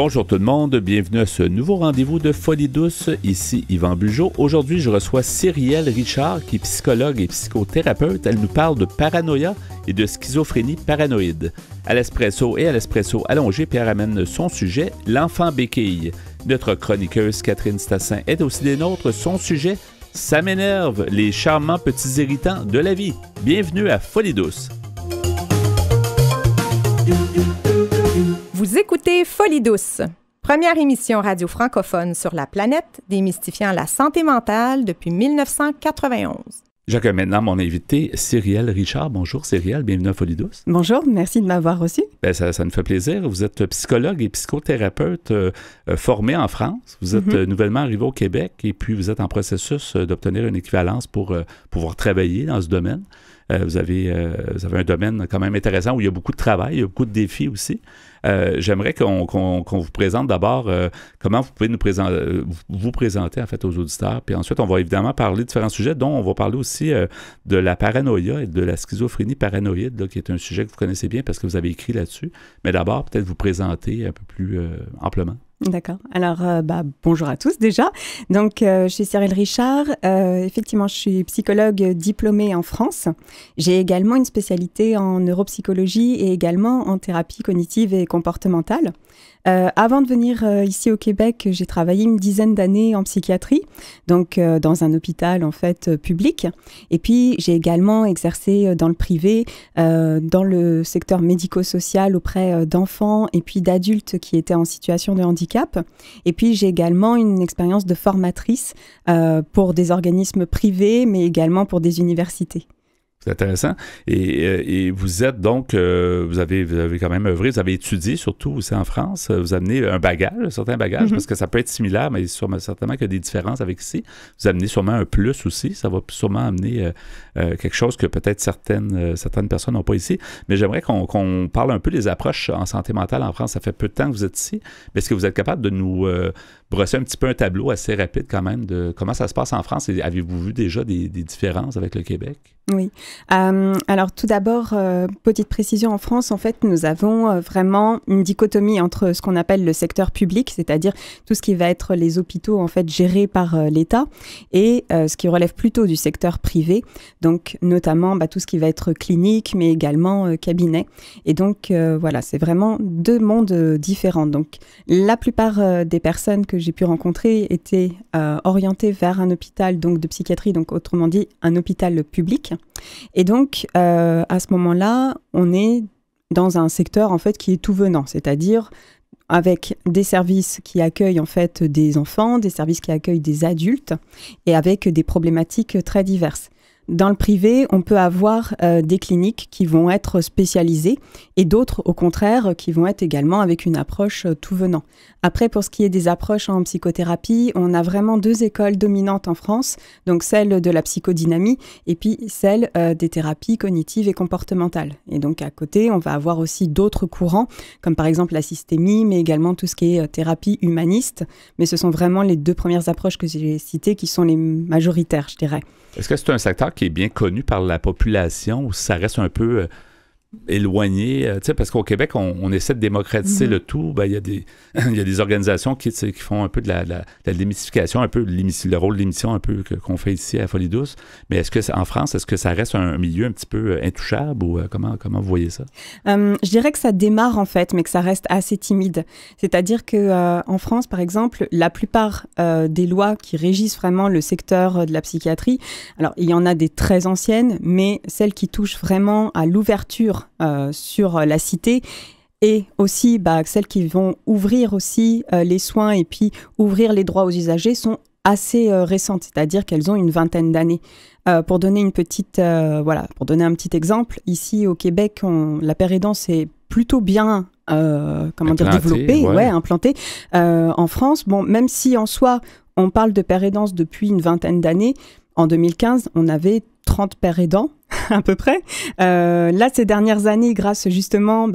Bonjour tout le monde, bienvenue à ce nouveau rendez-vous de Folie douce. Ici Yvan Bugeaud. Aujourd'hui, je reçois Cyrielle Richard, qui est psychologue et psychothérapeute. Elle nous parle de paranoïa et de schizophrénie paranoïde. À l'espresso et à l'espresso allongé, Pierre amène son sujet, l'enfant béquille. Notre chroniqueuse Catherine Stassin est aussi des nôtres. Son sujet, ça m'énerve, les charmants petits irritants de la vie. Bienvenue à Folie douce. Vous écoutez Folie douce, première émission radio francophone sur la planète démystifiant la santé mentale depuis 1991. J'accueille maintenant mon invité, Cyrielle Richard. Bonjour Cyrielle, bienvenue à Folie douce. Bonjour, merci de m'avoir reçu. Ben, ça nous fait plaisir. Vous êtes psychologue et psychothérapeute formé en France. Vous êtes nouvellement arrivé au Québec et puis vous êtes en processus d'obtenir une équivalence pour pouvoir travailler dans ce domaine. Vous avez un domaine quand même intéressant où il y a beaucoup de travail, il y a beaucoup de défis aussi. J'aimerais qu'on vous présente d'abord comment vous pouvez vous présenter en fait aux auditeurs. Puis ensuite, on va évidemment parler de différents sujets, dont on va parler aussi de la paranoïa et de la schizophrénie paranoïde, là, qui est un sujet que vous connaissez bien parce que vous avez écrit là-dessus. Mais d'abord, peut-être vous présenter un peu plus amplement. D'accord. Alors, bonjour à tous déjà. Donc, je suis Cyrielle Richard. Effectivement, je suis psychologue diplômée en France. J'ai également une spécialité en neuropsychologie et également en thérapie cognitive et comportementale. Avant de venir ici au Québec, j'ai travaillé une dizaine d'années en psychiatrie, donc dans un hôpital en fait public. Et puis, j'ai également exercé dans le privé, dans le secteur médico-social auprès d'enfants et puis d'adultes qui étaient en situation de handicap. Et puis, j'ai également une expérience de formatrice pour des organismes privés, mais également pour des universités. C'est intéressant. Et vous êtes donc, vous avez quand même œuvré, vous avez étudié surtout aussi en France. Vous amenez un certain bagage, parce que ça peut être similaire, mais certainement qu'il y a des différences avec ici. Vous amenez sûrement un plus aussi. Ça va sûrement amener quelque chose que peut-être certaines personnes n'ont pas ici. Mais j'aimerais qu'on parle un peu des approches en santé mentale en France. Ça fait peu de temps que vous êtes ici. Mais est-ce que vous êtes capable de nous brosser un petit peu un tableau assez rapide quand même de comment ça se passe en France? Et avez-vous vu déjà des différences avec le Québec? Oui. Alors tout d'abord, petite précision, en France, en fait, nous avons vraiment une dichotomie entre ce qu'on appelle le secteur public, c'est-à-dire tout ce qui va être les hôpitaux en fait gérés par l'État, et ce qui relève plutôt du secteur privé, donc notamment tout ce qui va être clinique, mais également cabinet. Et donc voilà, c'est vraiment deux mondes différents. Donc la plupart des personnes que j'ai pu rencontrer étaient orientées vers un hôpital donc de psychiatrie, donc autrement dit un hôpital public. Et donc, à ce moment-là, on est dans un secteur en fait qui est tout venant, c'est-à-dire avec des services qui accueillent en fait des enfants, des services qui accueillent des adultes et avec des problématiques très diverses. Dans le privé, on peut avoir des cliniques qui vont être spécialisées et d'autres, au contraire, qui vont être également avec une approche tout venant. Après, pour ce qui est des approches en psychothérapie, on a vraiment deux écoles dominantes en France, donc celle de la psychodynamie et puis celle des thérapies cognitives et comportementales. Et donc à côté, on va avoir aussi d'autres courants, comme par exemple la systémie, mais également tout ce qui est thérapie humaniste. Mais ce sont vraiment les deux premières approches que j'ai citées qui sont les majoritaires, je dirais. Est-ce que c'est un secteur qui est bien connu par la population ou ça reste un peu éloigné? Parce qu'au Québec, on essaie de démocratiser le tout. Il y a des organisations qui font un peu de la démystification, un peu le rôle de l'émission un peu qu'on fait ici à Folie douce. Mais est-ce que en France, est-ce que ça reste un milieu un petit peu intouchable ou comment vous voyez ça? Je dirais que ça démarre en fait, mais que ça reste assez timide. C'est-à-dire que en France, par exemple, la plupart des lois qui régissent vraiment le secteur de la psychiatrie, alors il y en a des très anciennes, mais celles qui touchent vraiment à l'ouverture sur la cité et aussi celles qui vont ouvrir aussi les soins et puis ouvrir les droits aux usagers sont assez récentes, c'est-à-dire qu'elles ont une vingtaine d'années. Pour donner un petit exemple, ici au Québec, la pérédance est plutôt bien développée, implantée. En France, même si en soi, on parle de pérédance depuis une vingtaine d'années, en 2015, on avait 30 pères aidants, à peu près. Là, ces dernières années, grâce justement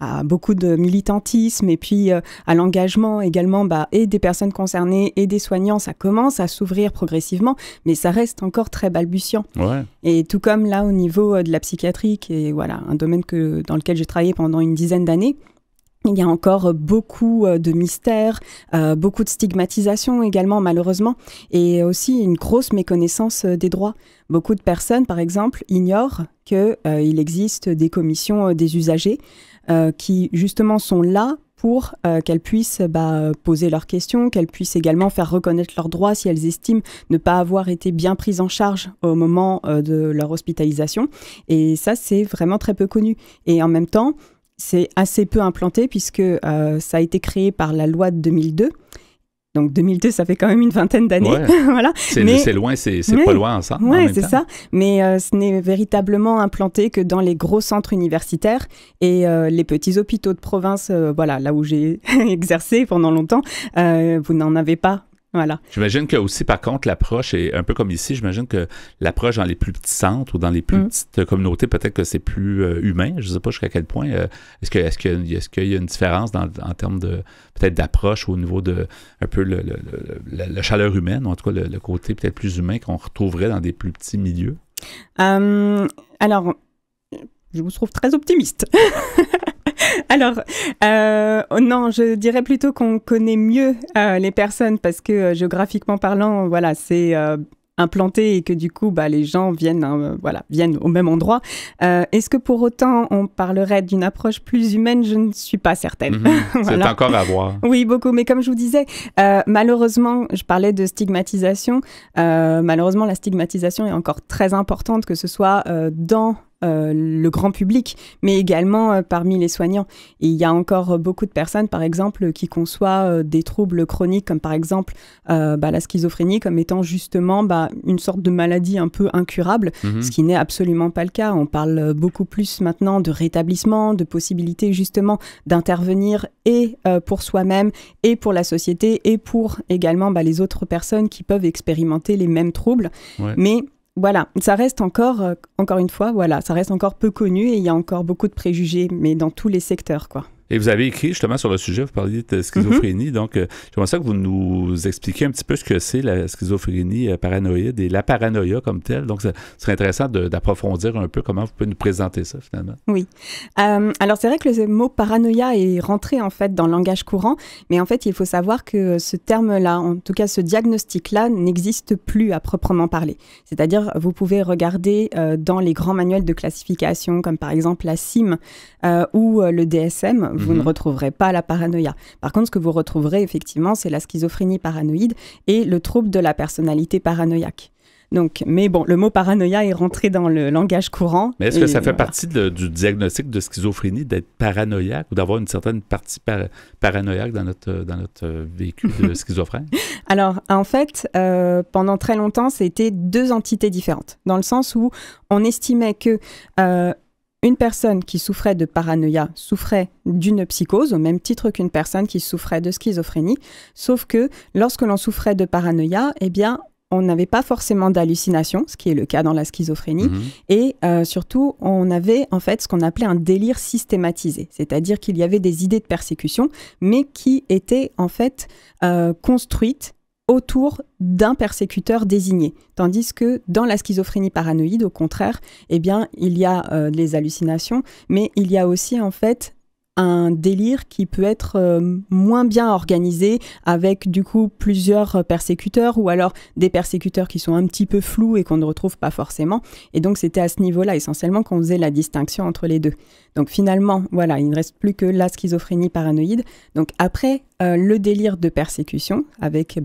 à beaucoup de militantisme et puis à l'engagement également et des personnes concernées et des soignants, ça commence à s'ouvrir progressivement, mais ça reste encore très balbutiant. Ouais. Et tout comme là, au niveau de la psychiatrie, qui est un domaine dans lequel j'ai travaillé pendant une dizaine d'années, Il y a encore beaucoup de mystères, beaucoup de stigmatisation également, malheureusement, et aussi une grosse méconnaissance des droits. Beaucoup de personnes, par exemple, ignorent qu'il existe des commissions des usagers qui, justement, sont là pour qu'elles puissent poser leurs questions, qu'elles puissent également faire reconnaître leurs droits si elles estiment ne pas avoir été bien prises en charge au moment de leur hospitalisation. Et ça, c'est vraiment très peu connu. Et en même temps, c'est assez peu implanté puisque ça a été créé par la loi de 2002. Donc 2002, ça fait quand même une vingtaine d'années. Ouais. Voilà. C'est loin, c'est pas loin ensemble. Oui, c'est ça. Mais ce n'est véritablement implanté que dans les gros centres universitaires et les petits hôpitaux de province, voilà, là où j'ai exercé pendant longtemps, vous n'en avez pas. Voilà. J'imagine que aussi, par contre, l'approche est un peu comme ici. J'imagine que l'approche dans les plus petits centres ou dans les plus petites communautés, peut-être que c'est plus humain. Je ne sais pas jusqu'à quel point. Est-ce qu'il y a une différence en termes de peut-être d'approche au niveau de un peu la chaleur humaine, ou en tout cas le côté peut-être plus humain qu'on retrouverait dans des plus petits milieux? Alors, je vous trouve très optimiste. Alors, non, je dirais plutôt qu'on connaît mieux les personnes parce que géographiquement parlant, voilà, c'est implanté et que du coup, les gens viennent au même endroit. Est-ce que pour autant, on parlerait d'une approche plus humaine? Je ne suis pas certaine. Voilà. C'est encore à voir. Oui, beaucoup. Mais comme je vous disais, malheureusement, je parlais de stigmatisation. Malheureusement, la stigmatisation est encore très importante, que ce soit dans le grand public, mais également parmi les soignants. Et il y a encore beaucoup de personnes, par exemple, qui conçoivent des troubles chroniques, comme par exemple la schizophrénie, comme étant justement une sorte de maladie un peu incurable, ce qui n'est absolument pas le cas. On parle beaucoup plus maintenant de rétablissement, de possibilité justement d'intervenir et pour soi-même, et pour la société, et pour également les autres personnes qui peuvent expérimenter les mêmes troubles. Ouais. Mais voilà, ça reste encore une fois, voilà, ça reste encore peu connu et il y a encore beaucoup de préjugés, mais dans tous les secteurs, quoi. Et vous avez écrit justement sur le sujet, vous parliez de schizophrénie, donc j'aimerais ça que vous nous expliquiez un petit peu ce que c'est la schizophrénie paranoïde et la paranoïa comme telle. Donc, ce serait intéressant d'approfondir un peu comment vous pouvez nous présenter ça finalement. Oui. Alors, c'est vrai que le mot paranoïa est rentré en fait dans le langage courant, mais en fait, il faut savoir que ce terme-là, en tout cas ce diagnostic-là, n'existe plus à proprement parler. C'est-à-dire, vous pouvez regarder dans les grands manuels de classification, comme par exemple la CIM ou le DSM, vous ne retrouverez pas la paranoïa. Par contre, ce que vous retrouverez effectivement, c'est la schizophrénie paranoïde et le trouble de la personnalité paranoïaque. Donc, mais bon, le mot paranoïa est rentré dans le langage courant. Mais est-ce que ça fait partie du diagnostic de schizophrénie d'être paranoïaque ou d'avoir une certaine partie paranoïaque dans notre véhicule de schizophrène? Alors, en fait, pendant très longtemps, c'était deux entités différentes, dans le sens où on estimait que une personne qui souffrait de paranoïa souffrait d'une psychose, au même titre qu'une personne qui souffrait de schizophrénie, sauf que lorsque l'on souffrait de paranoïa, eh bien, on n'avait pas forcément d'hallucination, ce qui est le cas dans la schizophrénie, et surtout, on avait en fait ce qu'on appelait un délire systématisé, c'est-à-dire qu'il y avait des idées de persécution, mais qui étaient en fait construites autour d'un persécuteur désigné. Tandis que dans la schizophrénie paranoïde, au contraire, eh bien, il y a les hallucinations, mais il y a aussi en fait un délire qui peut être moins bien organisé avec du coup plusieurs persécuteurs ou alors des persécuteurs qui sont un petit peu flous et qu'on ne retrouve pas forcément. Et donc c'était à ce niveau-là essentiellement qu'on faisait la distinction entre les deux. Donc finalement, voilà, il ne reste plus que la schizophrénie paranoïde. Donc après, le délire de persécution avec,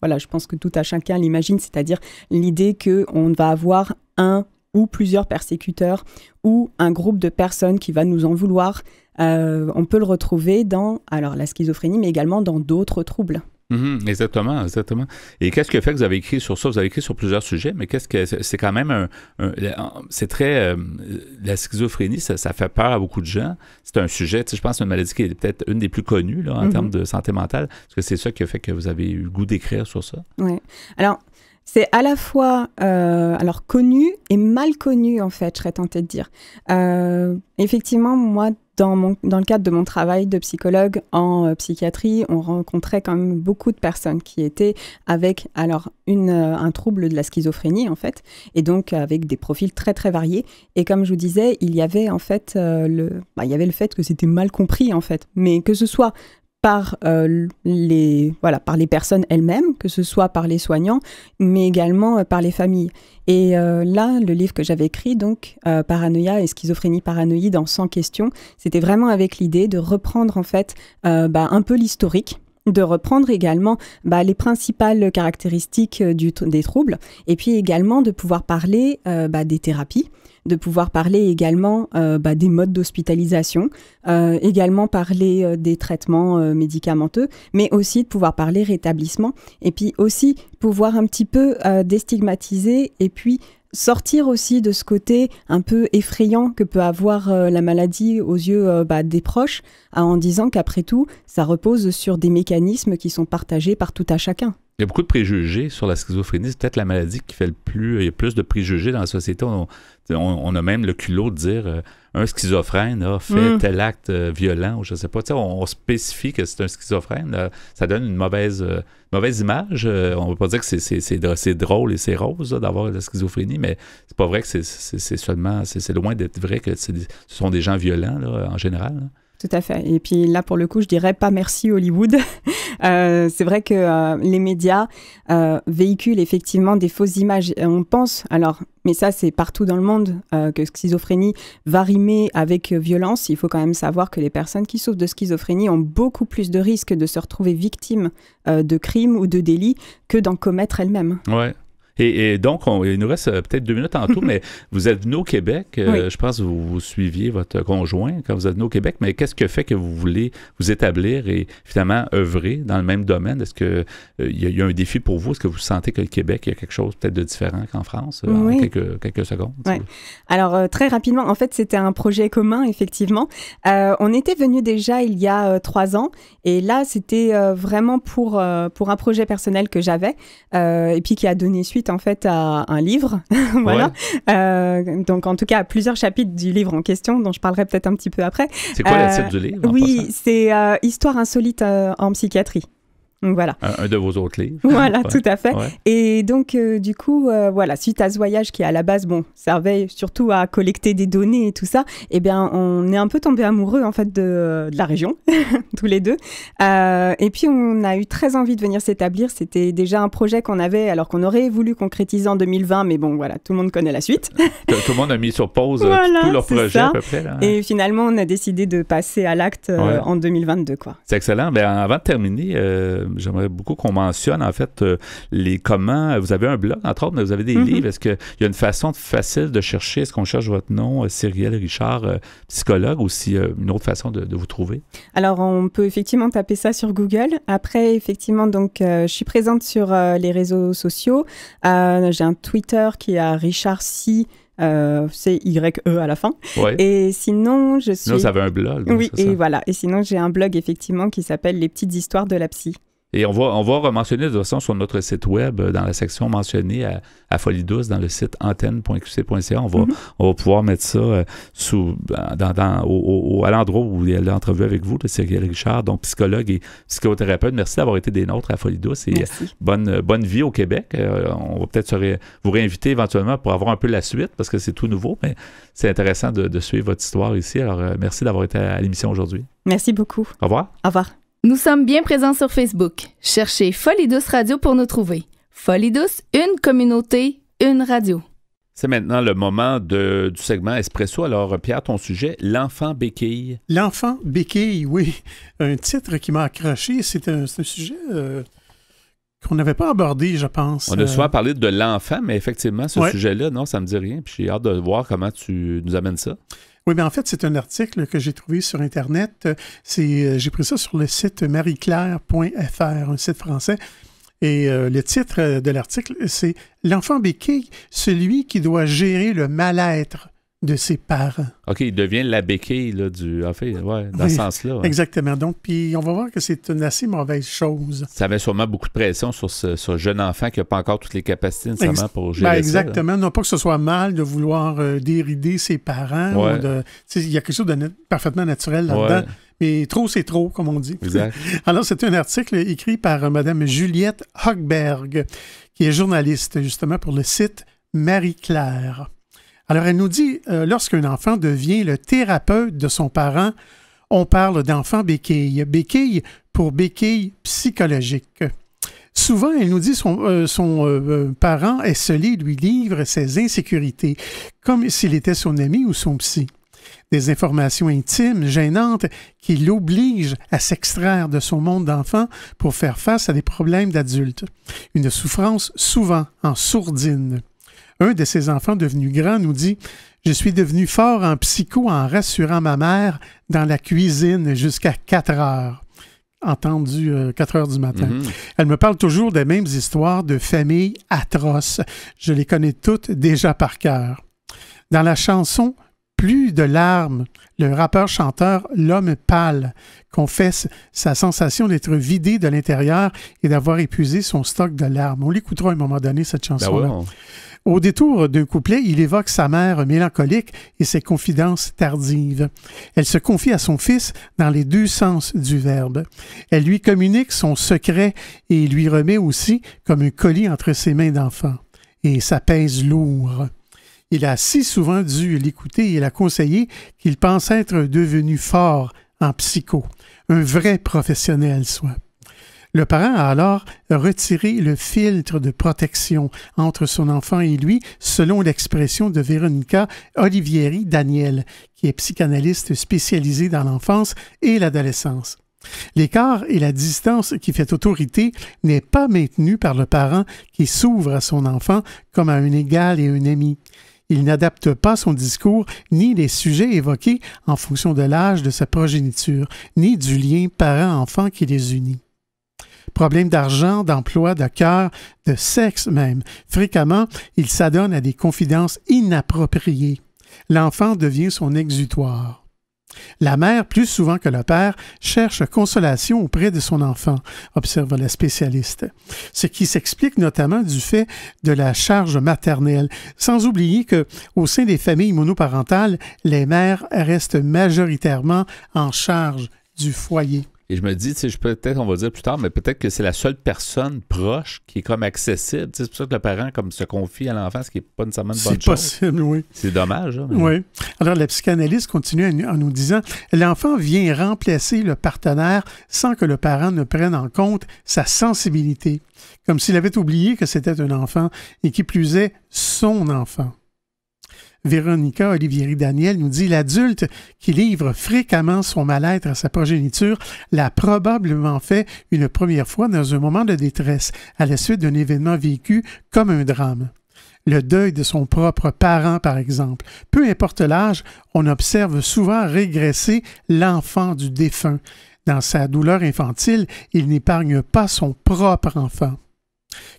voilà, je pense que tout à chacun l'imagine, c'est-à-dire l'idée qu'on va avoir un ou plusieurs persécuteurs ou un groupe de personnes qui va nous en vouloir. On peut le retrouver dans la schizophrénie, mais également dans d'autres troubles. Exactement. Et qu'est-ce que fait que vous avez écrit sur ça? Vous avez écrit sur plusieurs sujets, mais qu'est-ce que c'est quand même c'est très la schizophrénie, ça fait peur à beaucoup de gens. C'est un sujet, je pense, une maladie qui est peut-être une des plus connues là, en termes de santé mentale. Est-ce que c'est ça qui a fait que vous avez eu le goût d'écrire sur ça? Oui. Alors, C'est à la fois alors connu et mal connu, en fait, je serais tentée de dire. Effectivement, moi, dans le cadre de mon travail de psychologue en psychiatrie, on rencontrait quand même beaucoup de personnes qui étaient avec alors un trouble de la schizophrénie, en fait, et donc avec des profils très, très variés. Et comme je vous disais, il y avait en fait il y avait le fait que c'était mal compris, en fait, mais que ce soit par les personnes elles-mêmes, que ce soit par les soignants, mais également par les familles. Et là, le livre que j'avais écrit, donc Paranoïa et schizophrénie paranoïde en 100 questions, c'était vraiment avec l'idée de reprendre en fait un peu l'historique, de reprendre également les principales caractéristiques des troubles, et puis également de pouvoir parler des thérapies, de pouvoir parler également des modes d'hospitalisation, également parler des traitements médicamenteux, mais aussi de pouvoir parler rétablissement, et puis aussi pouvoir un petit peu déstigmatiser, et puis sortir aussi de ce côté un peu effrayant que peut avoir la maladie aux yeux des proches, en disant qu'après tout, ça repose sur des mécanismes qui sont partagés par tout à chacun. Il y a beaucoup de préjugés sur la schizophrénie. C'est peut-être la maladie qui fait le plus... Il y a plus de préjugés dans la société. On a même le culot de dire un schizophrène a fait tel acte violent, ou je ne sais pas. On spécifie que c'est un schizophrène. Ça donne une mauvaise image. On ne veut pas dire que c'est drôle et c'est rose d'avoir la schizophrénie, mais c'est pas vrai que c'est loin d'être vrai que ce sont des gens violents là, en général. Là. Tout à fait. Et puis là, pour le coup, je dirais pas merci Hollywood. C'est vrai que les médias véhiculent effectivement des fausses images. On pense, mais ça c'est partout dans le monde, que schizophrénie va rimer avec violence. Il faut quand même savoir que les personnes qui souffrent de schizophrénie ont beaucoup plus de risques de se retrouver victimes de crimes ou de délits que d'en commettre elles-mêmes. Ouais. Et donc, il nous reste peut-être 2 minutes en tout, mais vous êtes venu au Québec. Oui. Je pense que vous suiviez votre conjoint quand vous êtes venu au Québec, mais qu'est-ce que fait que vous voulez vous établir et finalement œuvrer dans le même domaine? Est-ce qu'il y a un défi pour vous? Est-ce que vous sentez que le Québec, il y a quelque chose peut-être de différent qu'en France? Oui. En quelques secondes. Ouais. Alors, très rapidement, en fait, c'était un projet commun, effectivement. On était venus déjà il y a 3 ans, et là, c'était vraiment pour un projet personnel que j'avais, et puis qui a donné suite en fait à un livre, voilà. Ouais. Donc en tout cas plusieurs chapitres du livre en question dont je parlerai peut-être un petit peu après. C'est quoi le titre du livre? Oui, c'est Histoire insolite en psychiatrie. Donc voilà. Un de vos autres livres. Voilà, ouais. Tout à fait. Ouais. Et donc, du coup, voilà, suite à ce voyage qui, à la base, servait surtout à collecter des données et tout ça, eh bien, on est un peu tombés amoureux, en fait, de la région, tous les deux. Et puis, on a eu très envie de venir s'établir. C'était déjà un projet qu'on avait, alors qu'on aurait voulu concrétiser en 2020, mais bon, voilà, tout le monde connaît la suite. Tout le monde a mis sur pause voilà, tout leur projet, ça. à peu près. Là. Et finalement, on a décidé de passer à l'acte en 2022, quoi. C'est excellent. Bien, avant de terminer, j'aimerais beaucoup qu'on mentionne, en fait, comment... Vous avez un blog, entre autres, mais vous avez des livres. Est-ce qu'il y a une façon facile de chercher? Est-ce qu'on cherche votre nom, Cyrielle Richard, psychologue, ou si une autre façon de vous trouver? Alors, on peut effectivement taper ça sur Google. Après, effectivement, donc, je suis présente sur les réseaux sociaux. J'ai un Twitter qui est à Richard C. C-Y-E à la fin. Ouais. Et sinon, je suis... Sinon, vous avez un blog. Oui, et voilà. Et sinon, j'ai un blog, effectivement, qui s'appelle Les petites histoires de la psy. Et on va mentionner de toute façon sur notre site web, dans la section mentionnée à Folie Douce, dans le site antenne.qc.ca, on va pouvoir mettre ça à l'endroit où il y a l'entrevue avec vous, de Cyrielle Richard, donc psychologue et psychothérapeute. Merci d'avoir été des nôtres à Folie Douce et bonne vie au Québec. On va peut-être vous réinviter éventuellement pour avoir un peu la suite, parce que c'est tout nouveau, mais c'est intéressant de suivre votre histoire ici. Alors, merci d'avoir été à l'émission aujourd'hui. Merci beaucoup. Au revoir. Au revoir. Nous sommes bien présents sur Facebook. Cherchez Folie Douce Radio pour nous trouver. Folie Douce, une communauté, une radio. C'est maintenant le moment du segment Espresso. Alors, Pierre, ton sujet, l'enfant béquille. L'enfant béquille, oui. Un titre qui m'a accroché. C'est un sujet qu'on n'avait pas abordé, je pense. On a souvent parlé de l'enfant, mais effectivement, ce sujet-là, non, ça ne me dit rien. Puis j'ai hâte de voir comment tu nous amènes ça. Oui, bien en fait, c'est un article que j'ai trouvé sur Internet. J'ai pris ça sur le site marieclaire.fr, un site français. Et le titre de l'article, c'est « L'enfant béquille, celui qui doit gérer le mal-être de ses parents. OK, il devient la béquille là, dans ce sens-là. Ouais. Exactement. Donc, puis on va voir que c'est une assez mauvaise chose. Ça avait sûrement beaucoup de pression sur ce jeune enfant qui n'a pas encore toutes les capacités nécessairement pour gérer exactement. ça. Non pas que ce soit mal de vouloir dérider ses parents. Il y a quelque chose de parfaitement naturel là-dedans. Mais trop, c'est trop, comme on dit. Exact. Alors, c'est un article écrit par Mme Juliette Hochberg, qui est journaliste, justement, pour le site Marie-Claire. Alors, elle nous dit, lorsqu'un enfant devient le thérapeute de son parent, on parle d'enfant béquille. Béquille pour béquille psychologique. Souvent, elle nous dit son parent esselé lui livre ses insécurités, comme s'il était son ami ou son psy. Des informations intimes, gênantes, qui l'obligent à s'extraire de son monde d'enfant pour faire face à des problèmes d'adulte. Une souffrance souvent en sourdine. Un de ses enfants devenu grand nous dit « Je suis devenu fort en psycho en rassurant ma mère dans la cuisine jusqu'à 4 heures. » Entendu 4 heures du matin. Elle me parle toujours des mêmes histoires de familles atroces. Je les connais toutes déjà par cœur. Dans la chanson « Plus de larmes », le rappeur-chanteur L'Homme Pâle confesse sa sensation d'être vidé de l'intérieur et d'avoir épuisé son stock de larmes. On l'écoutera à un moment donné, cette chanson-là. Au détour d'un couplet, il évoque sa mère mélancolique et ses confidences tardives. Elle se confie à son fils dans les 2 sens du verbe. Elle lui communique son secret et lui remet aussi comme un colis entre ses mains d'enfant. Et ça pèse lourd. Il a si souvent dû l'écouter et la conseiller qu'il pense être devenu fort en psycho, un vrai professionnel soit. Le parent a alors retiré le filtre de protection entre son enfant et lui, selon l'expression de Véronica Olivieri-Daniel, qui est psychanalyste spécialisée dans l'enfance et l'adolescence. L'écart et la distance qui fait autorité n'est pas maintenu par le parent qui s'ouvre à son enfant comme à un égal et un ami. Il n'adapte pas son discours ni les sujets évoqués en fonction de l'âge de sa progéniture, ni du lien parent-enfant qui les unit. Problèmes d'argent, d'emploi, de cœur, de sexe même. Fréquemment, il s'adonne à des confidences inappropriées. L'enfant devient son exutoire. La mère, plus souvent que le père, cherche consolation auprès de son enfant, observe la spécialiste. Ce qui s'explique notamment du fait de la charge maternelle, sans oublier que, au sein des familles monoparentales, les mères restent majoritairement en charge du foyer. Et je me dis, peut-être, on va dire plus tard, mais peut-être que c'est la seule personne proche qui est comme accessible. C'est pour ça que le parent comme se confie à l'enfant, ce qui n'est pas nécessairement une bonne chose. C'est possible, oui. C'est dommage. Hein, oui. Alors, la psychanalyste continue en nous disant « L'enfant vient remplacer le partenaire sans que le parent ne prenne en compte sa sensibilité, comme s'il avait oublié que c'était un enfant et qui plus est, son enfant. » Véronica Olivieri-Daniel nous dit « L'adulte qui livre fréquemment son mal-être à sa progéniture l'a probablement fait une première fois dans un moment de détresse, à la suite d'un événement vécu comme un drame. Le deuil de son propre parent, par exemple. Peu importe l'âge, on observe souvent régresser l'enfant du défunt. Dans sa douleur infantile, il n'épargne pas son propre enfant. »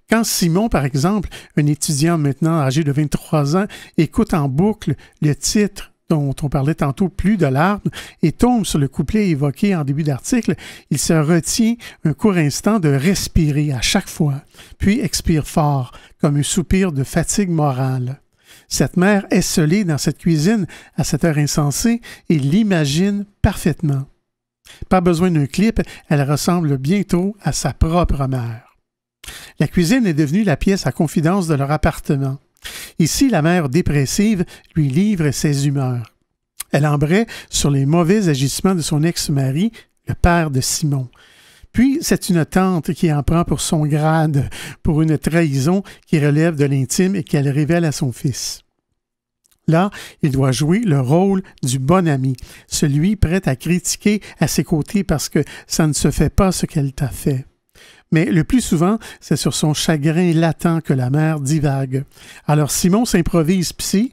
Quand Simon, par exemple, un étudiant maintenant âgé de 23 ans, écoute en boucle le titre dont on parlait tantôt, Plus de larmes, et tombe sur le couplet évoqué en début d'article, il se retient un court instant de respirer à chaque fois, puis expire fort, comme un soupir de fatigue morale. Cette mère esselée dans cette cuisine à cette heure insensée, et l'imagine parfaitement. Pas besoin d'un clip, elle ressemble bien trop à sa propre mère. La cuisine est devenue la pièce à confidence de leur appartement. Ici, la mère dépressive lui livre ses humeurs. Elle embraie sur les mauvais agissements de son ex-mari, le père de Simon. Puis, c'est une tante qui en prend pour son grade, pour une trahison qui relève de l'intime et qu'elle révèle à son fils. Là, il doit jouer le rôle du bon ami, celui prêt à critiquer à ses côtés parce que ça ne se fait pas ce qu'elle t'a fait. Mais le plus souvent, c'est sur son chagrin latent que la mère divague. Alors Simon s'improvise psy,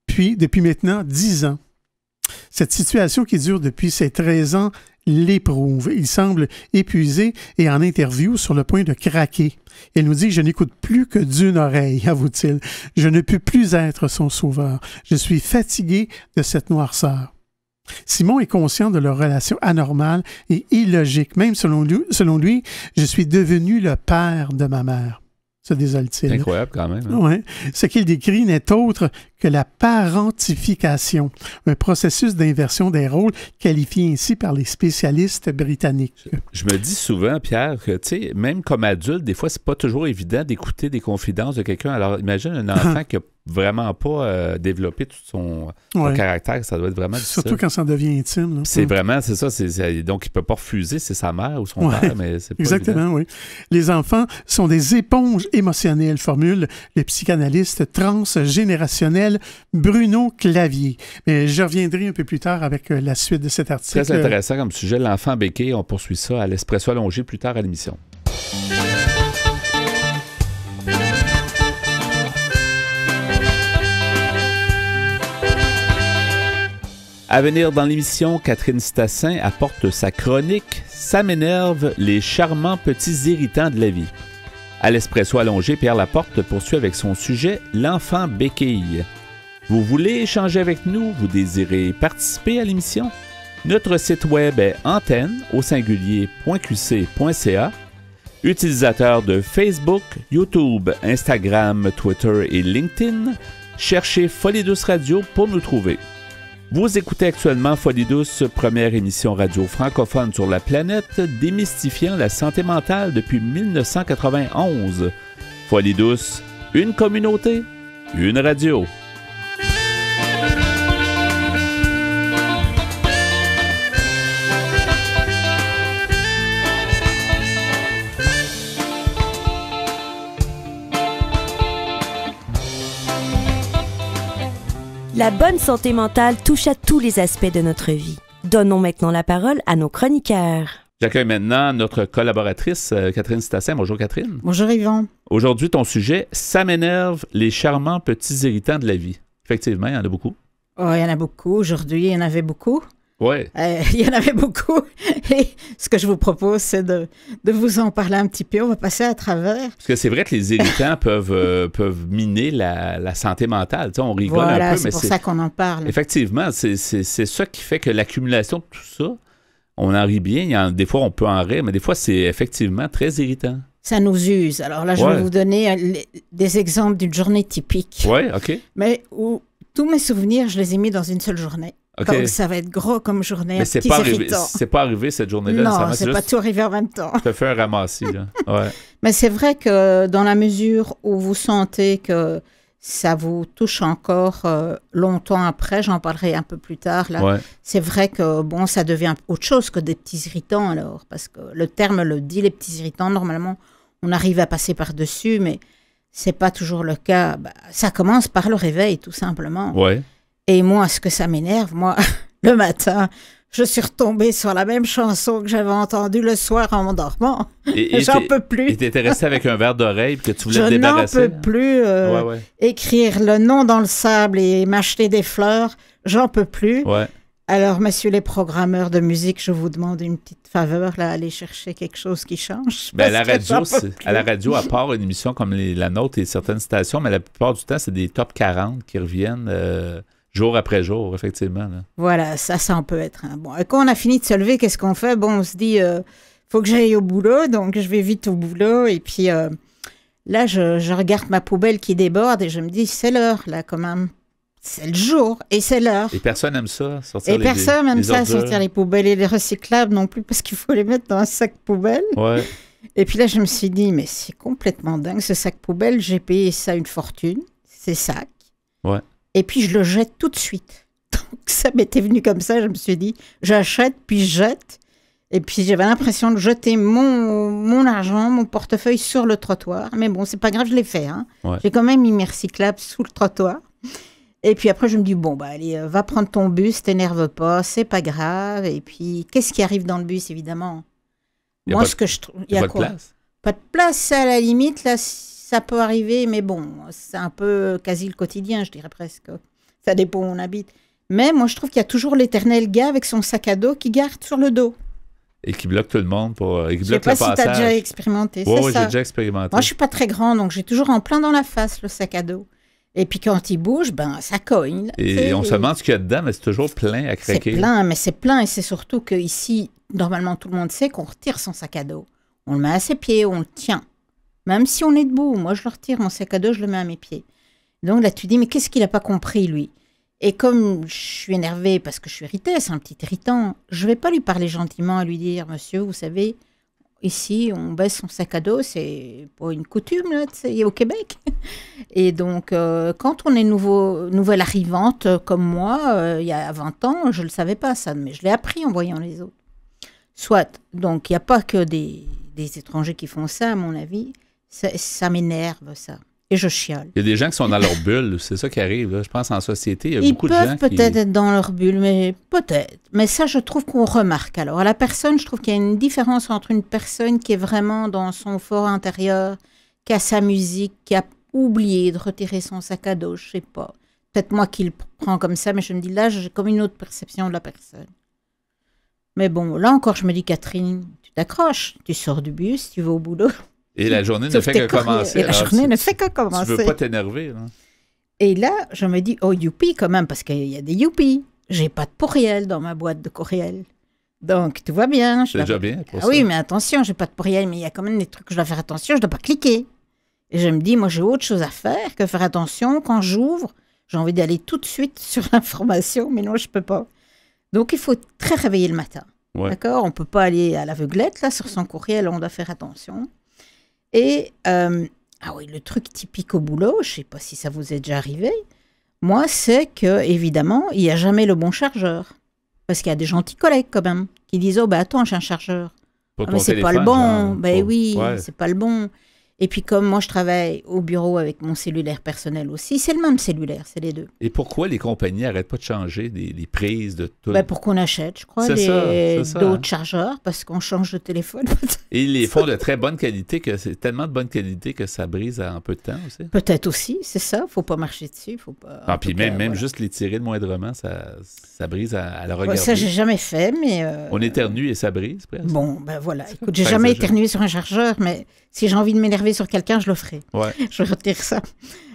puis depuis maintenant 10 ans. Cette situation qui dure depuis ses 13 ans l'éprouve. Il semble épuisé et en interview sur le point de craquer. Il nous dit « Je n'écoute plus que d'une oreille », avoue-t-il. « Je ne peux plus être son sauveur. Je suis fatigué de cette noirceur. » Simon est conscient de leur relation anormale et illogique. Même selon lui, je suis devenu le père de ma mère. Se désole-t-il. C'est incroyable quand même. Hein? Ouais. Ce qu'il décrit n'est autre que la parentification, un processus d'inversion des rôles qualifié ainsi par les spécialistes britanniques. Je me dis souvent, Pierre, que tu sais, même comme adulte, des fois, c'est pas toujours évident d'écouter des confidences de quelqu'un. Alors, imagine un enfant qui a vraiment pas développé tout son caractère, ça doit être vraiment difficile. Surtout quand ça devient intime. Là. C'est vraiment, c'est ça. Donc, il peut pas refuser, c'est sa mère ou son père, mais c'est pas exactement, évident. Oui. Les enfants sont des éponges émotionnelles, formule le psychanalyste transgénérationnel Bruno Clavier. Mais je reviendrai un peu plus tard avec la suite de cet article. Très intéressant comme sujet. L'enfant béqué, on poursuit ça à l'Espresso allongé plus tard à l'émission. À venir dans l'émission, Catherine Stassin apporte sa chronique « Ça m'énerve, les charmants petits irritants de la vie ». À l'Espresso allongé, Pierre Laporte poursuit avec son sujet « L'enfant béquille ». Vous voulez échanger avec nous? Vous désirez participer à l'émission? Notre site web est antenne.qc.ca. Utilisateur de Facebook, YouTube, Instagram, Twitter et LinkedIn, cherchez Folie Douce Radio pour nous trouver. Vous écoutez actuellement Folie Douce, première émission radio francophone sur la planète, démystifiant la santé mentale depuis 1991. Folie Douce, une communauté, une radio. La bonne santé mentale touche à tous les aspects de notre vie. Donnons maintenant la parole à nos chroniqueurs. J'accueille maintenant notre collaboratrice, Catherine Stassin. Bonjour, Catherine. Bonjour, Yvon. Aujourd'hui, ton sujet, ça m'énerve, les charmants petits irritants de la vie. Effectivement, il y en a beaucoup. Oh, il y en a beaucoup. Aujourd'hui, il y en avait beaucoup. Oui. Il y en avait beaucoup. Et ce que je vous propose, c'est de vous en parler un petit peu. On va passer à travers. Parce que c'est vrai que les irritants peuvent miner la santé mentale. Tu sais, on rigole voilà, un peu, mais c'est pour ça qu'on en parle. Effectivement, c'est ça qui fait que l'accumulation de tout ça, on en rit bien. Des fois, on peut en rire, mais des fois, c'est effectivement très irritant. Ça nous use. Alors là, je vais vous donner des exemples d'une journée typique. Oui, OK. Mais où tous mes souvenirs, je les ai mis dans une seule journée. Okay. Donc, ça va être gros comme journée. Mais c'est pas arrivé cette journée-là. Non, c'est pas tout arrivé en même temps. Tu te fais un ramassis, là. Ouais. Mais c'est vrai que dans la mesure où vous sentez que ça vous touche encore longtemps après, j'en parlerai un peu plus tard, là. C'est vrai que, bon, ça devient autre chose que des petits irritants, alors. Parce que le terme le dit, les petits irritants, normalement, on arrive à passer par-dessus, mais c'est pas toujours le cas. Bah, ça commence par le réveil, tout simplement. Ouais. Et moi, ce que ça m'énerve, moi, le matin, je suis retombée sur la même chanson que j'avais entendue le soir en m'endormant. J'en peux plus. Et t'étais resté avec un verre d'oreille que tu voulais te débarrasser. Je n'en peux plus écrire le nom dans le sable et m'acheter des fleurs. J'en peux plus. Ouais. Alors, messieurs les programmeurs de musique, je vous demande une petite faveur, là, aller chercher quelque chose qui change. Ben, à la radio, à part une émission comme la nôtre et certaines stations, mais la plupart du temps, c'est des top 40 qui reviennent... jour après jour, effectivement. Là. Voilà, ça en peut être. Hein. Bon, et quand on a fini de se lever, qu'est-ce qu'on fait? Bon, on se dit, faut que j'aille au boulot, donc je vais vite au boulot. Et puis là, je regarde ma poubelle qui déborde et je me dis, c'est l'heure, là, quand même. C'est le jour et c'est l'heure. Et personne n'aime ça, sortir personne n'aime ça, sortir les poubelles et les recyclables non plus, parce qu'il faut les mettre dans un sac poubelle. Ouais. Et puis là, je me suis dit, mais c'est complètement dingue, ce sac poubelle. J'ai payé ça une fortune, ces sacs. Ouais. Et puis, je le jette tout de suite. Donc, ça m'était venu comme ça. Je me suis dit, j'achète, puis je jette. Et puis, j'avais l'impression de jeter mon argent, mon portefeuille sur le trottoir. Mais bon, c'est pas grave, je l'ai fait. Hein. Ouais. J'ai quand même mis mes recyclables sous le trottoir. Et puis après, je me dis, bon, bah allez, va prendre ton bus, t'énerve pas, c'est pas grave. Et puis, qu'est-ce qui arrive dans le bus, évidemment? Moi, ce que je trouve... Il y a quoi? Pas de place, à la limite, là... Ça peut arriver, mais bon, c'est un peu quasi le quotidien, je dirais presque. Ça dépend où on habite. Mais moi, je trouve qu'il y a toujours l'éternel gars avec son sac à dos qui garde sur le dos. Et qui bloque tout le monde pour. Je ne sais pas si tu as déjà expérimenté. Oui, j'ai déjà expérimenté. Moi, je ne suis pas très grand, donc j'ai toujours en plein dans la face le sac à dos. Et puis quand il bouge, ça cogne. Là, et on se demande ce qu'il y a dedans, mais c'est toujours plein à craquer. C'est plein. Et c'est surtout qu'ici, normalement, tout le monde sait qu'on retire son sac à dos. On le met à ses pieds, on le tient. Même si on est debout, moi, je le retire, mon sac à dos, je le mets à mes pieds. Donc là, tu dis, mais qu'est-ce qu'il n'a pas compris, lui? Et comme je suis énervée parce que je suis irritée, c'est un petit irritant, je ne vais pas lui parler gentiment et lui dire, monsieur, vous savez, ici, on baisse son sac à dos, c'est pas une coutume, là, au Québec. Et donc, quand on est nouvelle arrivante comme moi, il y a 20 ans, je ne le savais pas, ça, mais je l'ai appris en voyant les autres. Soit, donc, il n'y a pas que des étrangers qui font ça, à mon avis. Ça m'énerve, ça. Et je chiale. Il y a des gens qui sont dans leur bulle, c'est ça qui arrive. Là. Je pense en société, il y a beaucoup de gens Ils peuvent peut-être être dans leur bulle, mais peut-être. Mais ça, je trouve qu'on remarque. Alors, à la personne, je trouve qu'il y a une différence entre une personne qui est vraiment dans son fort intérieur, qui a sa musique, qui a oublié de retirer son sac à dos, je ne sais pas. Peut-être moi qui le prends comme ça, mais je me dis là, j'ai comme une autre perception de la personne. Mais bon, là encore, je me dis, Catherine, tu t'accroches, tu sors du bus, tu vas au boulot. Et la journée ne fait que commencer. Et la journée ne fait que commencer. Tu ne veux pas t'énerver. Là. Et là, je me dis, oh, youpi quand même, parce qu'il y a des youpi. J'ai pas de pourriel dans ma boîte de courriel. Donc, tout va bien. C'est déjà bien. Ah oui, mais attention, j'ai pas de pourriel, mais il y a quand même des trucs que je dois faire attention, je ne dois pas cliquer. Et je me dis, moi, j'ai autre chose à faire que faire attention. Quand j'ouvre, j'ai envie d'aller tout de suite sur l'information, mais non, je ne peux pas. Donc, il faut être très réveillé le matin. Ouais. D'accord? On ne peut pas aller à l'aveuglette, là, sur son courriel, on doit faire attention. Et, ah oui, le truc typique au boulot, je ne sais pas si ça vous est déjà arrivé, moi, c'est que, évidemment, il n'y a jamais le bon chargeur. Parce qu'il y a des gentils collègues, quand même, qui disent, oh, ben attends, j'ai un chargeur. Mais c'est pas le bon. Ben oui, c'est pas le bon. Et puis, comme moi, je travaille au bureau avec mon cellulaire personnel aussi, c'est le même cellulaire, c'est les deux. Et pourquoi les compagnies n'arrêtent pas de changer les prises de tout? Ben pour qu'on achète, je crois, d'autres chargeurs, parce qu'on change de téléphone. Et ils les font de très bonne qualité, que c'est tellement de bonne qualité que ça brise en peu de temps aussi. Peut-être aussi, c'est ça. Faut pas marcher dessus, faut pas... Ah, puis même juste les tirer de moindrement, ça brise à la regarder. Ça, j'ai jamais fait, mais... On éternue et ça brise, presque. Bon, ben voilà. Écoute, j'ai jamais éternué sur un chargeur, mais si j'ai envie de m'énerver sur quelqu'un, je le ferai. Ouais. Je retire ça.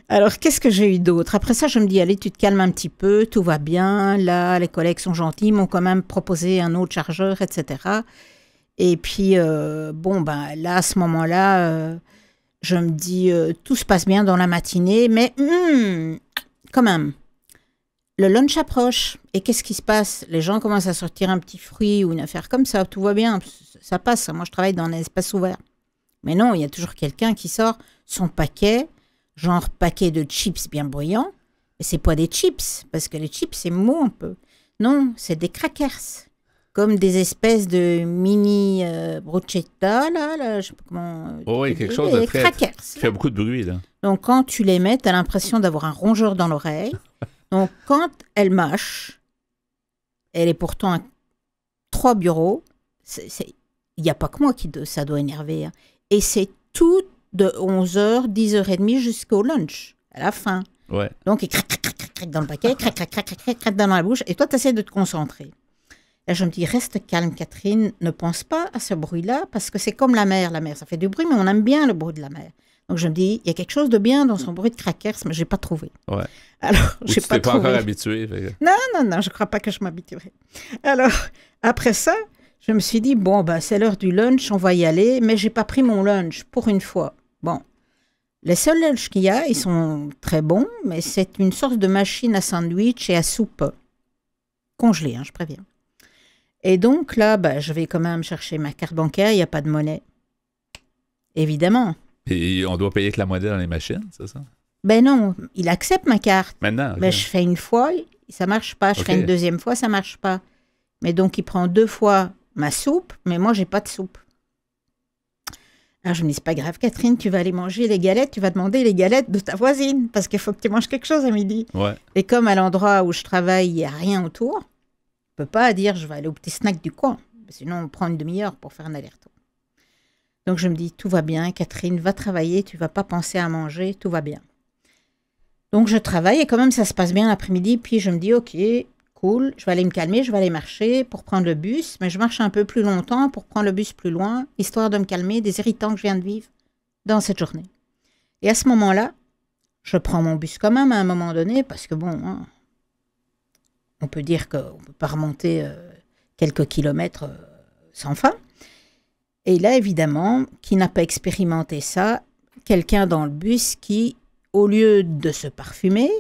Alors, qu'est-ce que j'ai eu d'autre? Après ça, je me dis, allez, tu te calmes un petit peu, tout va bien. Là, les collègues sont gentils, m'ont quand même proposé un autre chargeur, etc. Et puis, là, à ce moment-là, je me dis, tout se passe bien dans la matinée, mais quand même, le lunch approche. Et qu'est-ce qui se passe? Les gens commencent à sortir un petit fruit ou une affaire comme ça, tout va bien, ça passe. Moi, je travaille dans un espace ouvert. Mais non, il y a toujours quelqu'un qui sort son paquet, genre paquet de chips bien bruyants. Et c'est pas des chips, parce que les chips, c'est mou un peu. Non, c'est des crackers. Comme des espèces de mini brochetta, là, je sais pas comment... Oh oui, quelque chose de très... crackers. Qui fait beaucoup de bruit, là. Donc, quand tu les mets, tu as l'impression d'avoir un rongeur dans l'oreille. Donc, quand elle mâche, elle est pourtant à 3 bureaux, il n'y a pas que moi qui ça doit énerver, hein. Et c'est tout de 11h, 10h30 jusqu'au lunch, à la fin. Ouais. Donc, il crac dans le paquet, crac dans la bouche. Et toi, tu essaies de te concentrer. Là, je me dis, reste calme, Catherine. Ne pense pas à ce bruit-là, parce que c'est comme la mer. La mer, ça fait du bruit, mais on aime bien le bruit de la mer. Donc, je me dis, il y a quelque chose de bien dans son bruit de crackers, mais je n'ai pas trouvé. Ouais. Alors, je n'ai pas trouvé. Pas encore habitué. Fait... Non, je ne crois pas que je m'habituerai. Alors, après ça... Je me suis dit, bon, c'est l'heure du lunch, on va y aller, mais je n'ai pas pris mon lunch pour une fois. Bon, les seuls lunchs qu'il y a, ils sont très bons, mais c'est une sorte de machine à sandwich et à soupe. Congelée, je préviens. Et donc là, je vais quand même chercher ma carte bancaire, il n'y a pas de monnaie. Évidemment. Et on doit payer avec la monnaie dans les machines, c'est ça? Ben non, il accepte ma carte. Maintenant? Okay. Mais je fais une fois, ça ne marche pas. Je fais une deuxième fois, ça ne marche pas. Mais donc, il prend 2 fois ma soupe, mais moi, j'ai pas de soupe. Alors, je me dis, c'est pas grave, Catherine, tu vas aller manger les galettes, tu vas demander les galettes de ta voisine, parce qu'il faut que tu manges quelque chose à midi. Ouais. Et comme à l'endroit où je travaille, il n'y a rien autour, je ne peux pas dire, je vais aller au petit snack du coin. Sinon, on prend une demi-heure pour faire un aller-retour. Donc, je me dis, tout va bien, Catherine, va travailler, tu ne vas pas penser à manger, tout va bien. Donc, je travaille et quand même, ça se passe bien l'après-midi, puis je me dis, OK, cool, je vais aller me calmer, je vais aller marcher pour prendre le bus, mais je marche un peu plus longtemps pour prendre le bus plus loin, histoire de me calmer des irritants que je viens de vivre dans cette journée. Et à ce moment-là, je prends mon bus quand même à un moment donné, parce que bon, hein, on peut dire qu'on ne peut pas remonter quelques kilomètres sans fin. Et là, évidemment, qui n'a pas expérimenté ça, quelqu'un dans le bus qui, au lieu de se parfumer,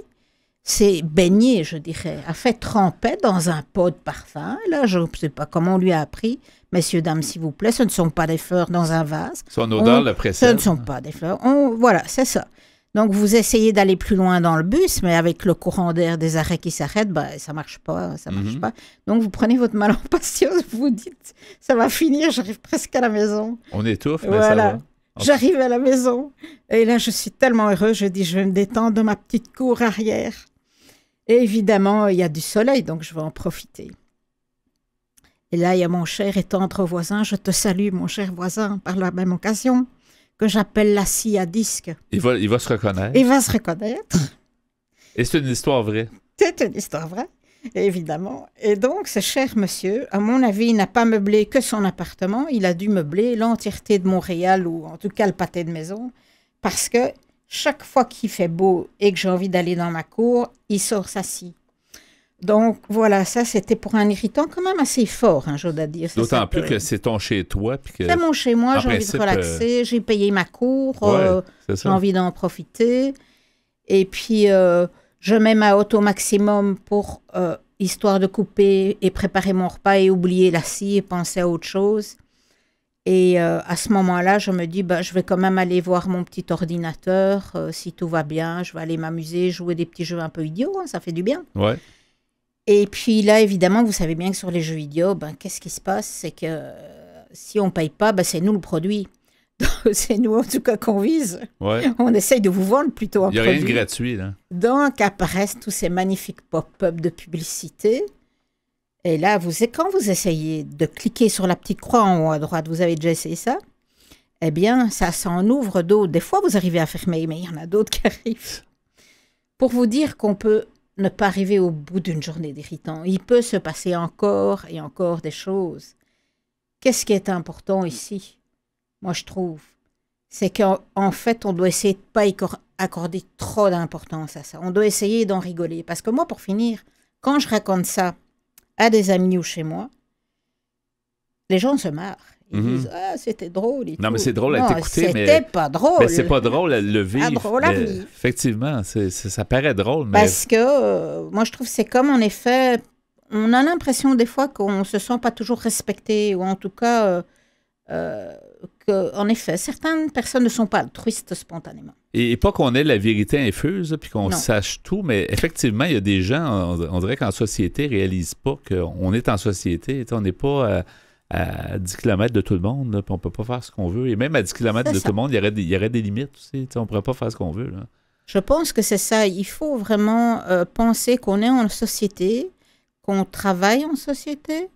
s'est baigné, je dirais, a fait tremper dans un pot de parfum. Là, je ne sais pas comment on lui a appris. Messieurs, dames, s'il vous plaît, ce ne sont pas des fleurs dans un vase. Son odeur le précède. Ce ne sont pas des fleurs. Voilà, c'est ça. Donc, vous essayez d'aller plus loin dans le bus, mais avec le courant d'air des arrêts qui s'arrêtent, ça ne marche pas, ça marche pas. Donc, vous prenez votre mal en patience, vous vous dites, ça va finir, j'arrive presque à la maison. On étouffe, mais voilà. ça va. J'arrive à la maison. Et là, je suis tellement heureuse, je dis, je vais me détendre dans ma petite cour arrière. Et évidemment, il y a du soleil, donc je vais en profiter. Et là, il y a mon cher et tendre voisin. Je te salue, mon cher voisin, par la même occasion, que j'appelle la scie à disque. Il va se reconnaître. Il va se reconnaître. Et c'est une histoire vraie. C'est une histoire vraie, évidemment. Et donc, ce cher monsieur, à mon avis, il n'a pas meublé que son appartement. Il a dû meubler l'entièreté de Montréal, ou en tout cas le pâté de maison, parce que chaque fois qu'il fait beau et que j'ai envie d'aller dans ma cour, il sort sa scie. Donc, voilà, ça, c'était pour un irritant quand même assez fort, hein, je dois dire. D'autant plus que c'est ton chez-toi. C'est mon chez-moi, j'ai envie de relaxer, j'ai payé ma cour, j'ai envie d'en profiter. Et puis, je mets ma haute au maximum pour, histoire de couper et préparer mon repas et oublier la scie et penser à autre chose. Et à ce moment-là, je me dis, je vais quand même aller voir mon petit ordinateur, si tout va bien, je vais aller m'amuser, jouer des petits jeux un peu idiots, hein, ça fait du bien. Ouais. Et puis là, évidemment, vous savez bien que sur les jeux idiots, qu'est-ce qui se passe? C'est que si on ne paye pas, c'est nous le produit. C'est nous, en tout cas, qu'on vise. Ouais. On essaye de vous vendre plutôt un produit. Il n'y a rien de gratuit, là. Donc, apparaissent tous ces magnifiques pop-up de publicité. Et là, quand vous essayez de cliquer sur la petite croix en haut à droite, vous avez déjà essayé ça? Eh bien, ça s'en ouvre d'autres. Des fois, vous arrivez à fermer, mais il y en a d'autres qui arrivent. Pour vous dire qu'on peut ne pas arriver au bout d'une journée d'irritant. Il peut se passer encore et encore des choses. Qu'est-ce qui est important ici? Moi, je trouve, c'est qu'en fait, on doit essayer de ne pas accorder trop d'importance à ça. On doit essayer d'en rigoler. Parce que moi, pour finir, quand je raconte ça à des amis ou chez moi, les gens se marrent. Ils disent « Ah, c'était drôle. » Non, mais c'est drôle à t'écouter, mais... c'était pas drôle. Mais c'est pas drôle à le vivre. Pas drôle à vivre. Effectivement, ça paraît drôle, mais... Parce que, moi, je trouve que c'est comme, en effet, on a l'impression des fois qu'on se sent pas toujours respecté, ou en tout cas, qu'en effet, certaines personnes ne sont pas altruistes spontanément. Et pas qu'on ait la vérité infuse, puis qu'on sache tout, mais effectivement, il y a des gens, on dirait qu'en société, ne réalisent pas qu'on est en société. On n'est pas à 10 km de tout le monde, là, puis on ne peut pas faire ce qu'on veut. Et même à 10 km de tout le monde, il y aurait des limites aussi. On ne pourrait pas faire ce qu'on veut. Là. Je pense que c'est ça. Il faut vraiment penser qu'on est en société, qu'on travaille en société,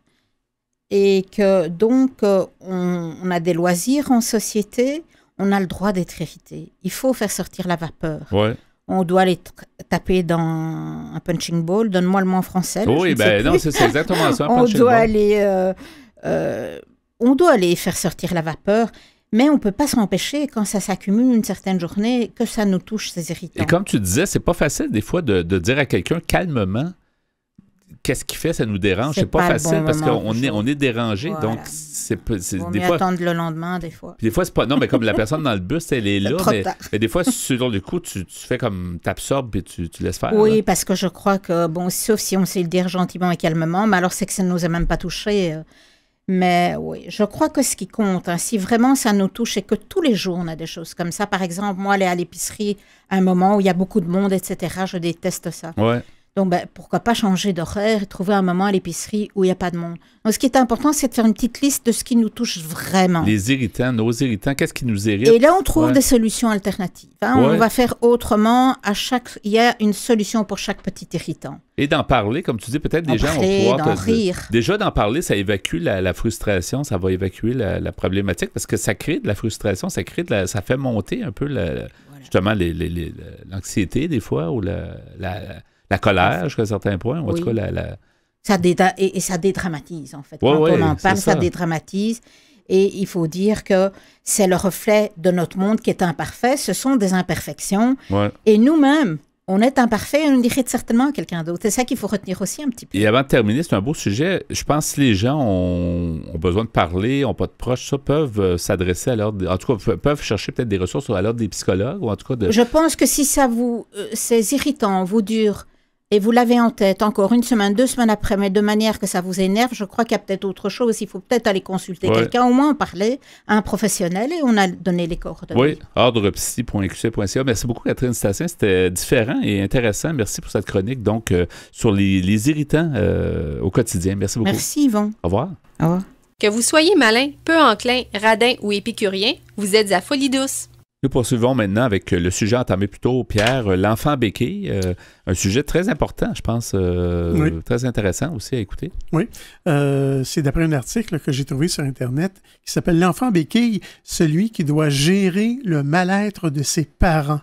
et que donc on a des loisirs en société, on a le droit d'être irrité. Il faut faire sortir la vapeur. Ouais. On doit aller taper dans un punching ball. Donne-moi le mot en français. Là, oui, non, c'est exactement ça. On doit aller faire sortir la vapeur, mais on ne peut pas s'empêcher, quand ça s'accumule une certaine journée, que ça nous touche, ces irritants. Et comme tu disais, c'est pas facile des fois de dire à quelqu'un calmement qu'est-ce qu'il fait, ça nous dérange. C'est pas facile parce qu'on est dérangé, voilà. Donc c'est des fois attendre le lendemain des fois. Puis des fois c'est pas mais comme la personne dans le bus, elle est là, mais des fois sur le coup tu fais comme t'absorbes et tu laisses faire. Oui, là. Parce que je crois que sauf si on sait le dire gentiment et calmement, mais alors c'est que ça ne nous a même pas touché. Mais oui, je crois que ce qui compte, si vraiment ça nous touche et que tous les jours on a des choses comme ça, par exemple, moi aller à l'épicerie à un moment où il y a beaucoup de monde, etc., je déteste ça. Ouais. Donc, pourquoi pas changer d'horaire et trouver un moment à l'épicerie où il n'y a pas de monde. Donc, ce qui est important, c'est de faire une petite liste de ce qui nous touche vraiment. Les irritants, nos irritants, qu'est-ce qui nous irrite? Et là, on trouve des solutions alternatives. On va faire autrement. Il y a une solution pour chaque petit irritant. Et d'en parler, comme tu dis, peut-être des gens vont pouvoir rire. Déjà, d'en parler, ça évacue la frustration, ça va évacuer la problématique parce que ça crée de la frustration, ça fait monter un peu justement l'anxiété des fois ou la colère jusqu'à un certain point, ou en tout cas Et ça dédramatise, en fait. Quand on en parle, ça dédramatise. Et il faut dire que c'est le reflet de notre monde qui est imparfait. Ce sont des imperfections. Ouais. Et nous-mêmes, on est imparfait et on irrite certainement quelqu'un d'autre. C'est ça qu'il faut retenir aussi un petit peu. Et avant de terminer, c'est un beau sujet. Je pense que si les gens ont besoin de parler, n'ont pas de proches, ça, peuvent s'adresser à l'ordre... En tout cas, peuvent chercher peut-être des ressources à l'ordre des psychologues ou en tout cas... Je pense que si ça c'est irritant, vous dure... Et vous l'avez en tête encore une semaine, 2 semaines après, mais de manière que ça vous énerve, je crois qu'il y a peut-être autre chose. Il faut peut-être aller consulter quelqu'un, au moins en parler à un professionnel et on a donné les coordonnées. Oui, ordrepsy.qc.ca. Merci beaucoup, Catherine Stassin. C'était différent et intéressant. Merci pour cette chronique, donc, sur les irritants au quotidien. Merci beaucoup. Merci, Yvon. Au revoir. Au revoir. Que vous soyez malin, peu enclin, radin ou épicurien, vous êtes à Folie douce. Nous poursuivons maintenant avec le sujet entamé plus tôt, Pierre, l'enfant béquille. Un sujet très important, je pense, très intéressant aussi à écouter. Oui, c'est d'après un article que j'ai trouvé sur Internet qui s'appelle « L'enfant béquille, celui qui doit gérer le mal-être de ses parents ».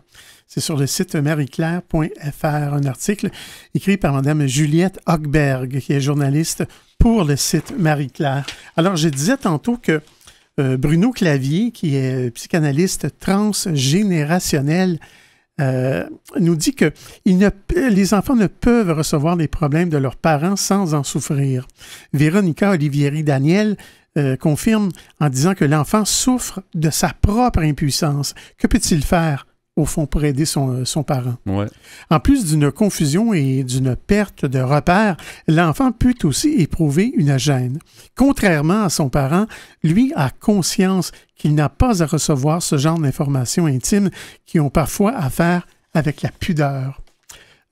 C'est sur le site marieclaire.fr, un article écrit par Mme Juliette Hochberg, qui est journaliste pour le site Marie-Claire. Alors, je disais tantôt que Bruno Clavier, qui est psychanalyste transgénérationnel, nous dit que les enfants ne peuvent recevoir les problèmes de leurs parents sans en souffrir. Véronica Olivieri-Daniel confirme en disant que l'enfant souffre de sa propre impuissance. Que peut-il faire, au fond, pour aider son parent? Ouais. En plus d'une confusion et d'une perte de repères, l'enfant peut aussi éprouver une gêne. Contrairement à son parent, lui a conscience qu'il n'a pas à recevoir ce genre d'informations intimes qui ont parfois à faire avec la pudeur.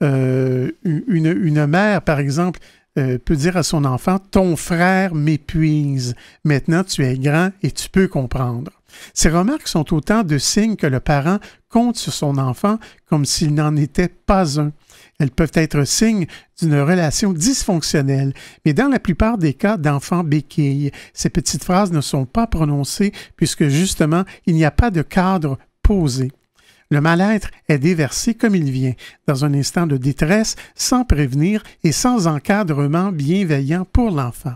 Une mère, par exemple, peut dire à son enfant « Ton frère m'épuise. Maintenant, tu es grand et tu peux comprendre. » Ces remarques sont autant de signes que le parent compte sur son enfant comme s'il n'en était pas un. Elles peuvent être signes d'une relation dysfonctionnelle, mais dans la plupart des cas d'enfants béquilles, ces petites phrases ne sont pas prononcées puisque justement, il n'y a pas de cadre posé. Le mal-être est déversé comme il vient, dans un instant de détresse, sans prévenir et sans encadrement bienveillant pour l'enfant.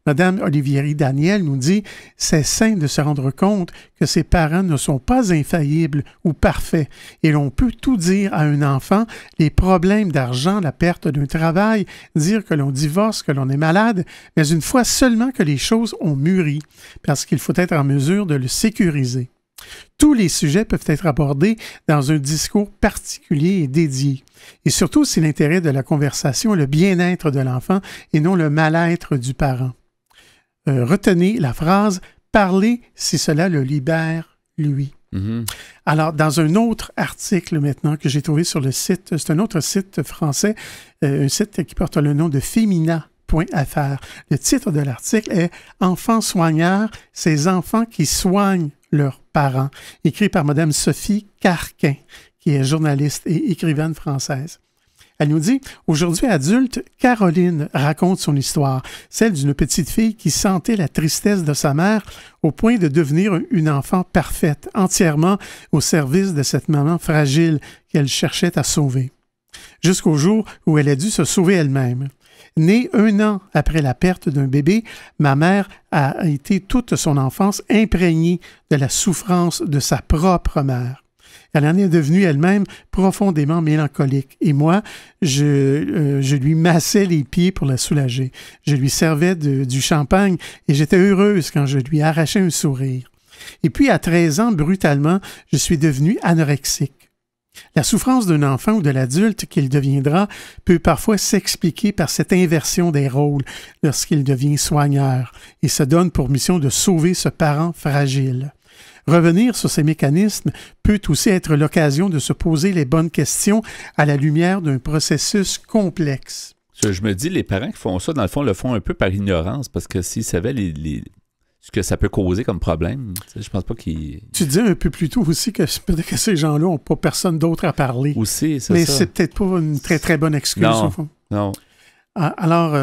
Madame Olivieri-Daniel nous dit « C'est sain de se rendre compte que ses parents ne sont pas infaillibles ou parfaits et l'on peut tout dire à un enfant, les problèmes d'argent, la perte d'un travail, dire que l'on divorce, que l'on est malade, mais une fois seulement que les choses ont mûri, parce qu'il faut être en mesure de le sécuriser. » Tous les sujets peuvent être abordés dans un discours particulier et dédié. Et surtout si l'intérêt de la conversation est le bien-être de l'enfant et non le mal-être du parent. Retenez la phrase « Parlez si cela le libère, lui ». Mm-hmm. Alors, dans un autre article maintenant que j'ai trouvé sur le site, c'est un autre site français, un site qui porte le nom de Femina.fr. Le titre de l'article est « Enfants soigneurs, ces enfants qui soignent leurs parents », écrit par Mme Sophie Carquin, qui est journaliste et écrivaine française. Elle nous dit « Aujourd'hui adulte, Caroline raconte son histoire, celle d'une petite fille qui sentait la tristesse de sa mère au point de devenir une enfant parfaite, entièrement au service de cette maman fragile qu'elle cherchait à sauver. Jusqu'au jour où elle a dû se sauver elle-même. Née 1 an après la perte d'un bébé, ma mère a été toute son enfance imprégnée de la souffrance de sa propre mère. Elle en est devenue elle-même profondément mélancolique. Et moi, je lui massais les pieds pour la soulager. Je lui servais du champagne et j'étais heureuse quand je lui arrachais un sourire. Et puis, à 13 ans, brutalement, je suis devenue anorexique. La souffrance d'un enfant ou de l'adulte qu'il deviendra peut parfois s'expliquer par cette inversion des rôles lorsqu'il devient soigneur et se donne pour mission de sauver ce parent fragile. Revenir sur ces mécanismes peut aussi être l'occasion de se poser les bonnes questions à la lumière d'un processus complexe. Je me dis, les parents qui font ça, dans le fond, le font un peu par ignorance, parce que s'ils savaient ce que ça peut causer comme problème, je pense pas qu'ils... Tu disais un peu plus tôt aussi que peut-être que ces gens-là n'ont pas personne d'autre à parler. Aussi, c'est mais ça. Mais c'est peut-être pas une très, très bonne excuse, non, au fond. Non. Alors...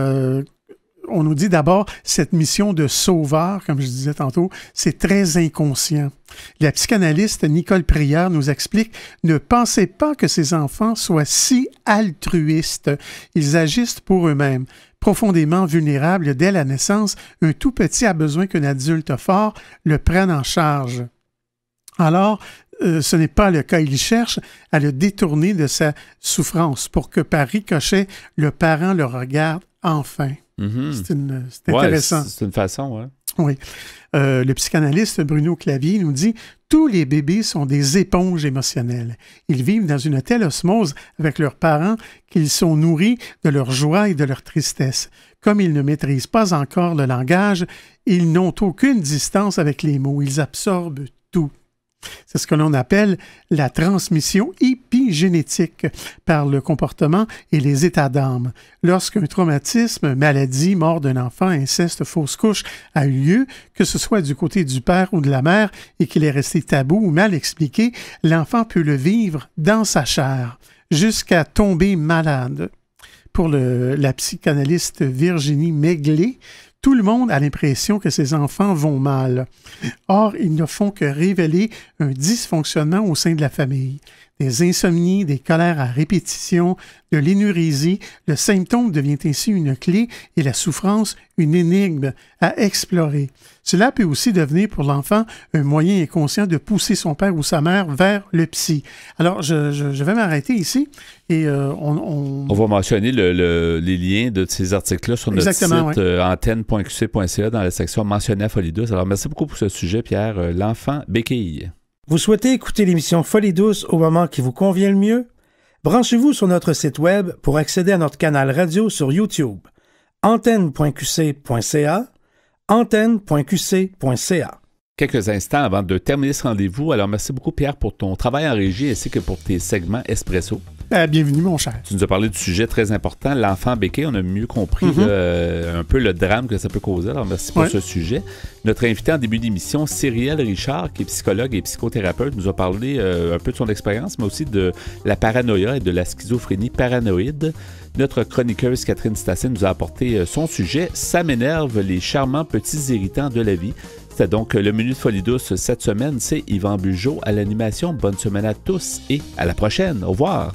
on nous dit d'abord, cette mission de sauveur, comme je disais tantôt, c'est très inconscient. La psychanalyste Nicole Prieur nous explique « Ne pensez pas que ces enfants soient si altruistes. Ils agissent pour eux-mêmes. Profondément vulnérable dès la naissance, un tout petit a besoin qu'un adulte fort le prenne en charge. Alors, ce n'est pas le cas. Il cherche à le détourner de sa souffrance pour que par ricochet, le parent le regarde enfin. Mm-hmm. C'est intéressant. C'est une façon, oui. Oui. Le psychanalyste Bruno Clavier nous dit « Tous les bébés sont des éponges émotionnelles. Ils vivent dans une telle osmose avec leurs parents qu'ils sont nourris de leur joie et de leur tristesse. Comme ils ne maîtrisent pas encore le langage, ils n'ont aucune distance avec les mots. Ils absorbent tout. » C'est ce que l'on appelle la transmission épigénétique par le comportement et les états d'âme. Lorsqu'un traumatisme, maladie, mort d'un enfant, inceste, fausse couche a eu lieu, que ce soit du côté du père ou de la mère et qu'il est resté tabou ou mal expliqué, l'enfant peut le vivre dans sa chair jusqu'à tomber malade. Pour la psychanalyste Virginie Maiglé, tout le monde a l'impression que ses enfants vont mal. Or, ils ne font que révéler un dysfonctionnement au sein de la famille. Des insomnies, des colères à répétition, de l'énurésie, le symptôme devient ainsi une clé et la souffrance une énigme à explorer. Cela peut aussi devenir pour l'enfant un moyen inconscient de pousser son père ou sa mère vers le psy. Alors, je vais m'arrêter ici et on va mentionner les liens de ces articles-là sur notre site antenne.qc.ca dans la section mentionnée à Folie Douce. Alors, merci beaucoup pour ce sujet, Pierre. L'enfant béquille. Vous souhaitez écouter l'émission Folie Douce au moment qui vous convient le mieux? Branchez-vous sur notre site web pour accéder à notre canal radio sur YouTube. antenne.qc.ca, antenne.qc.ca. Quelques instants avant de terminer ce rendez-vous. Alors, merci beaucoup, Pierre, pour ton travail en régie ainsi que pour tes segments Espresso. Bienvenue, mon cher. Tu nous as parlé du sujet très important, l'enfant béquille. On a mieux compris un peu le drame que ça peut causer. Alors, merci pour ce sujet. Notre invité en début d'émission, Cyrielle Richard, qui est psychologue et psychothérapeute, nous a parlé un peu de son expérience, mais aussi de la paranoïa et de la schizophrénie paranoïde. Notre chroniqueuse Catherine Stassin nous a apporté son sujet « Ça m'énerve, les charmants petits irritants de la vie ». C'est donc le menu de Folie Douce cette semaine. C'est Yvan Bugeaud à l'animation. Bonne semaine à tous et à la prochaine. Au revoir.